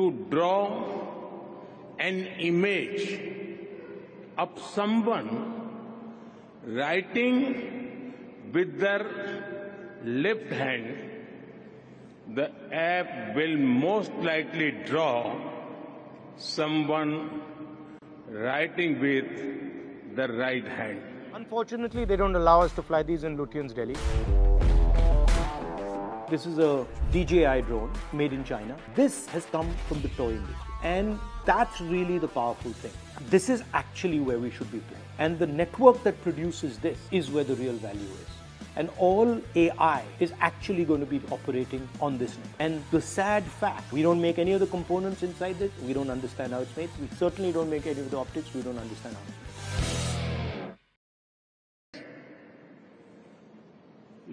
to draw an image of someone writing with their left hand, the app will most likely draw someone writing with the right hand. Unfortunately, they don't allow us to fly these in Lutyens, Delhi. This is a DJI drone made in China. This has come from the toy industry, and that's really the powerful thing. This is actually where we should be playing. And the network that produces this is where the real value is. And all AI is actually going to be operating on this net. And the sad fact, we don't make any of the components inside this. We don't understand how it's made. We certainly don't make any of the optics. We don't understand how it's made.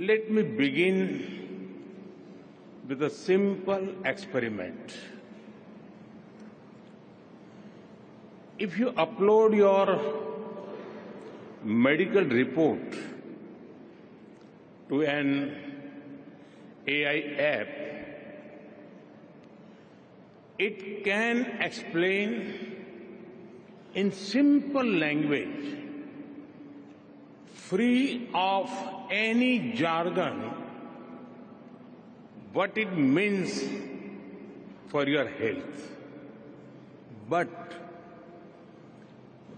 Let me begin with a simple experiment. If you upload your medical report to an AI app, it can explain in simple language, free of any jargon, what it means for your health. But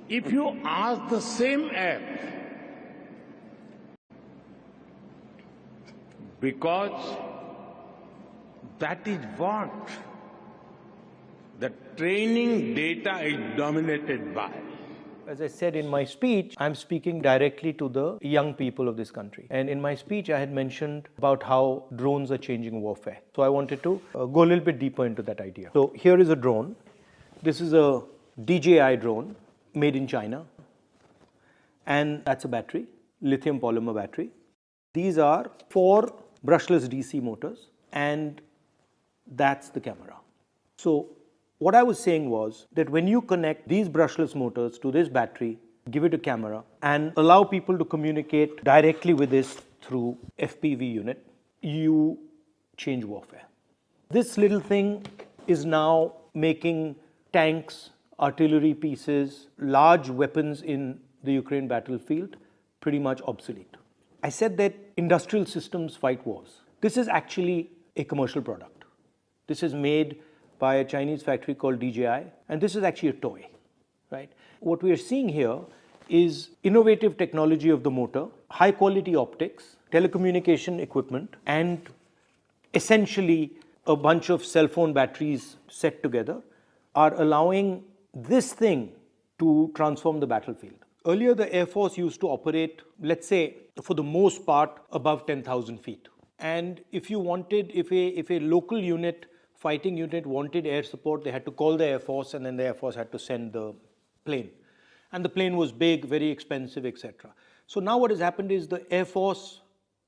if you ask the same app, because that is what the training data is dominated by. As I said in my speech, I'm speaking directly to the young people of this country. And in my speech, I had mentioned about how drones are changing warfare. So I wanted to go a little bit deeper into that idea. So here is a drone. This is a DJI drone made in China. And that's a battery, lithium polymer battery. These are 4 brushless DC motors, and that's the camera. So what I was saying was that when you connect these brushless motors to this battery, give it a camera, and allow people to communicate directly with this through FPV unit, you change warfare. This little thing is now making tanks, artillery pieces, large weapons in the Ukraine battlefield pretty much obsolete. I said that industrial systems fight wars. This is actually a commercial product. This is made by a Chinese factory called DJI, and this is actually a toy, right? What we are seeing here is innovative technology of the motor, high quality optics, telecommunication equipment, and essentially a bunch of cell phone batteries set together are allowing this thing to transform the battlefield. Earlier, the Air Force used to operate, let's say, for the most part, above 10,000 feet. And if you wanted, if a local unit, fighting unit wanted air support, they had to call the Air Force, and then the Air Force had to send the plane. And the plane was big, very expensive, etc. So now what has happened is the Air Force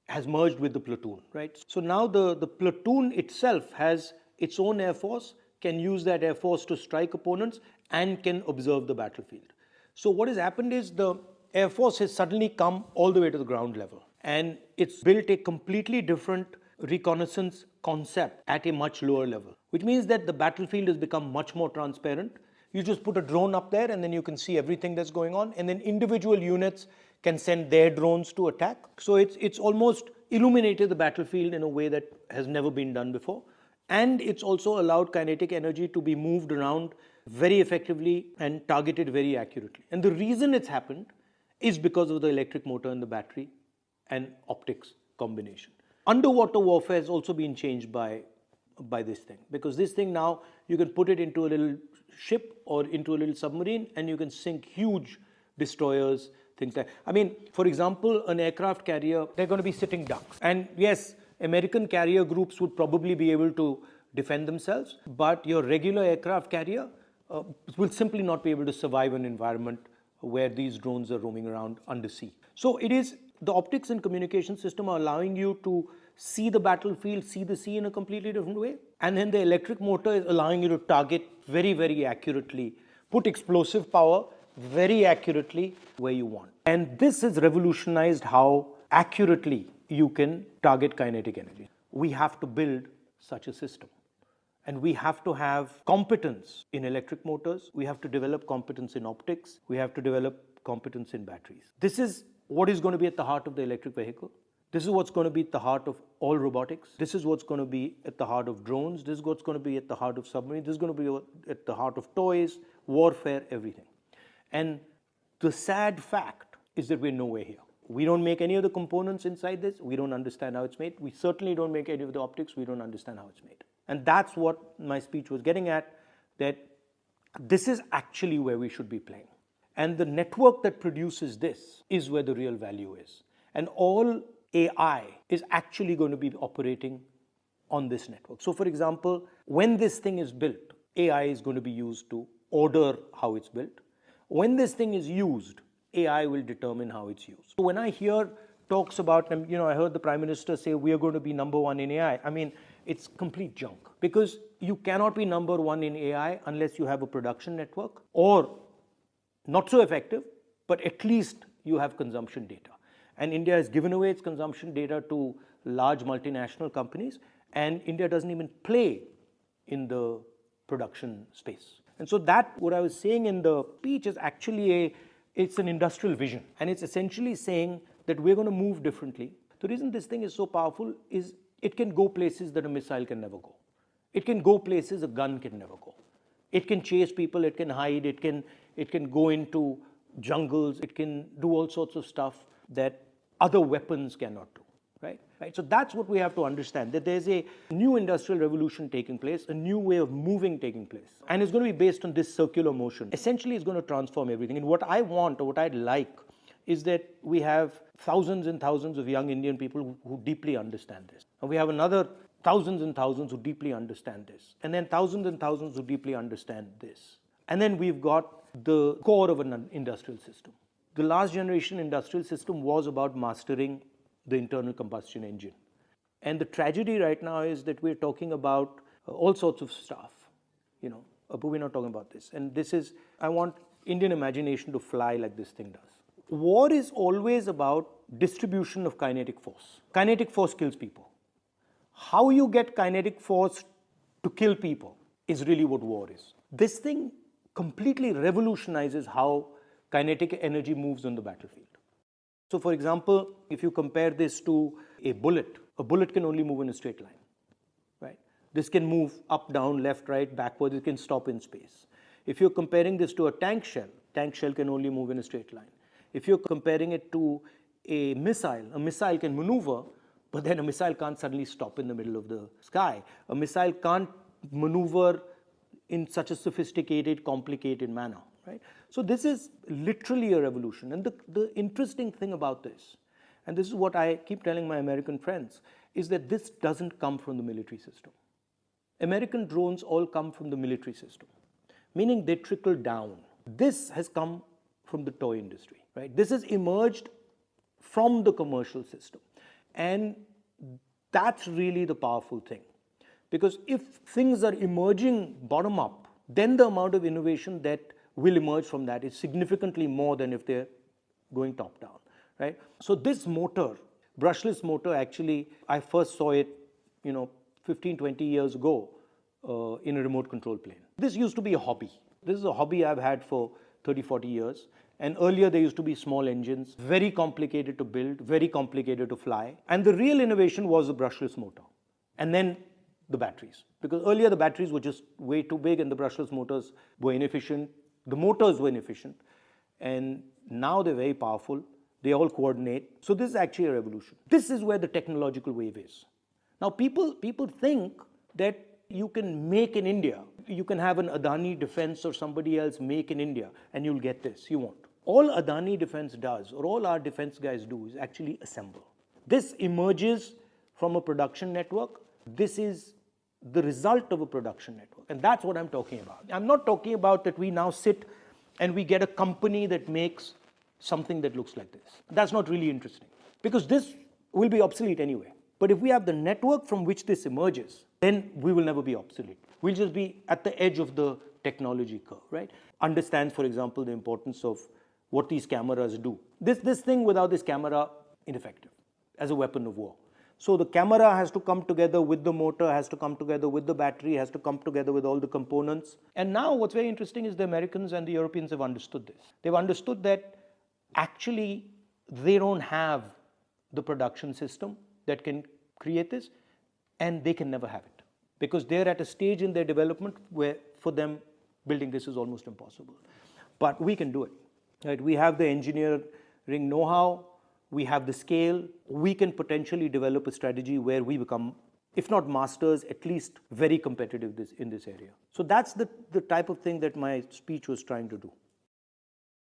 has merged with the platoon, right? So now the platoon itself has its own Air Force, can use that Air Force to strike opponents, and can observe the battlefield. So what has happened is the Air Force has suddenly come all the way to the ground level, and it's built a completely different reconnaissance concept at a much lower level, which means that the battlefield has become much more transparent. You just put a drone up there and then you can see everything that's going on, and then individual units can send their drones to attack. So it's almost illuminated the battlefield in a way that has never been done before. And it's also allowed kinetic energy to be moved around very effectively and targeted very accurately. And the reason it's happened is because of the electric motor and the battery and optics combination. Underwater warfare has also been changed by this thing, because this thing now you can put it into a little ship or into a little submarine and you can sink huge destroyers, things like, I mean, for example, an aircraft carrier, they're going to be sitting ducks. And yes, American carrier groups would probably be able to defend themselves, but your regular aircraft carrier will simply not be able to survive an environment where these drones are roaming around undersea. So it is, the optics and communication system are allowing you to see the battlefield, see the sea in a completely different way. And then the electric motor is allowing you to target very, very accurately, put explosive power very accurately where you want. And this has revolutionized how accurately you can target kinetic energy. We have to build such a system. And we have to have competence in electric motors. We have to develop competence in optics. We have to develop competence in batteries. This is what is going to be at the heart of the electric vehicle. This is what's going to be at the heart of all robotics. This is what's going to be at the heart of drones. This is what's going to be at the heart of submarines. This is going to be at the heart of toys, warfare, everything. And the sad fact is that we're nowhere here. We don't make any of the components inside this. We don't understand how it's made. We certainly don't make any of the optics. We don't understand how it's made. And that's what my speech was getting at, that this is actually where we should be playing. And the network that produces this is where the real value is. And all AI is actually going to be operating on this network. So for example, when this thing is built, AI is going to be used to order how it's built. When this thing is used, AI will determine how it's used. So when I hear talks about, I heard the Prime Minister say we are going to be number one in AI. I mean, it's complete junk, because you cannot be number one in AI unless you have a production network, or not so effective, but at least you have consumption data. And India has given away its consumption data to large multinational companies, and India doesn't even play in the production space. And so that, what I was saying in the speech, is actually it's an industrial vision. And it's essentially saying that we're going to move differently. The reason this thing is so powerful is it can go places that a missile can never go. It can go places a gun can never go. It can chase people, it can hide, it can go into jungles, it can do all sorts of stuff that other weapons cannot do. Right? So that's what we have to understand, that there's a new industrial revolution taking place, a new way of moving taking place. And it's going to be based on this circular motion. Essentially, it's going to transform everything. And what I want, or what I'd like, is that we have thousands and thousands of young Indian people who deeply understand this. And we have another thousands and thousands who deeply understand this. And then thousands and thousands who deeply understand this. And then we've got the core of an industrial system. The last generation industrial system was about mastering the internal combustion engine. And the tragedy right now is that we're talking about all sorts of stuff, but we're not talking about this. And this is, I want Indian imagination to fly like this thing does. War is always about distribution of kinetic force. Kinetic force kills people. How you get kinetic force to kill people is really what war is. This thing completely revolutionizes how kinetic energy moves on the battlefield. So for example, if you compare this to a bullet can only move in a straight line, right? This can move up, down, left, right, backward, it can stop in space. If you're comparing this to a tank shell can only move in a straight line. If you're comparing it to a missile can maneuver, but then a missile can't suddenly stop in the middle of the sky. A missile can't maneuver in such a sophisticated, complicated manner. Right? So this is literally a revolution. And the interesting thing about this, and this is what I keep telling my American friends, is that this doesn't come from the military system. American drones all come from the military system, meaning they trickle down. This has come from the toy industry. Right? This has emerged from the commercial system. And that's really the powerful thing. Because if things are emerging bottom up, then the amount of innovation that will emerge from that is significantly more than if they're going top down, right? So this motor, brushless motor, actually, I first saw it, 15, 20 years ago in a remote control plane. This used to be a hobby. This is a hobby I've had for 30, 40 years. And earlier there used to be small engines, very complicated to build, very complicated to fly. And the real innovation was the brushless motor. And then the batteries. Because earlier the batteries were just way too big and the brushless motors were inefficient. The motors were inefficient, and now they're very powerful. They all coordinate. So this is actually a revolution. This is where the technological wave is. Now people think that you can make in India. You can have an Adani Defense or somebody else make in India and you'll get this. You won't. All Adani Defense does, or all our defense guys do, is actually assemble. This emerges from a production network. This is the result of a production network. And that's what I'm talking about. I'm not talking about that we now sit and we get a company that makes something that looks like this. That's not really interesting, because this will be obsolete anyway. But if we have the network from which this emerges, then we will never be obsolete. We'll just be at the edge of the technology curve, right? Understands, for example, the importance of what these cameras do. This thing without this camera, ineffective as a weapon of war. So the camera has to come together with the motor, has to come together with the battery, has to come together with all the components. And now what's very interesting is the Americans and the Europeans have understood this. They've understood that actually they don't have the production system that can create this, and they can never have it, because they're at a stage in their development where for them building this is almost impossible. But we can do it. Right? We have the engineering know-how, we have the scale, we can potentially develop a strategy where we become, if not masters, at least very competitive in this area. So that's the type of thing that my speech was trying to do.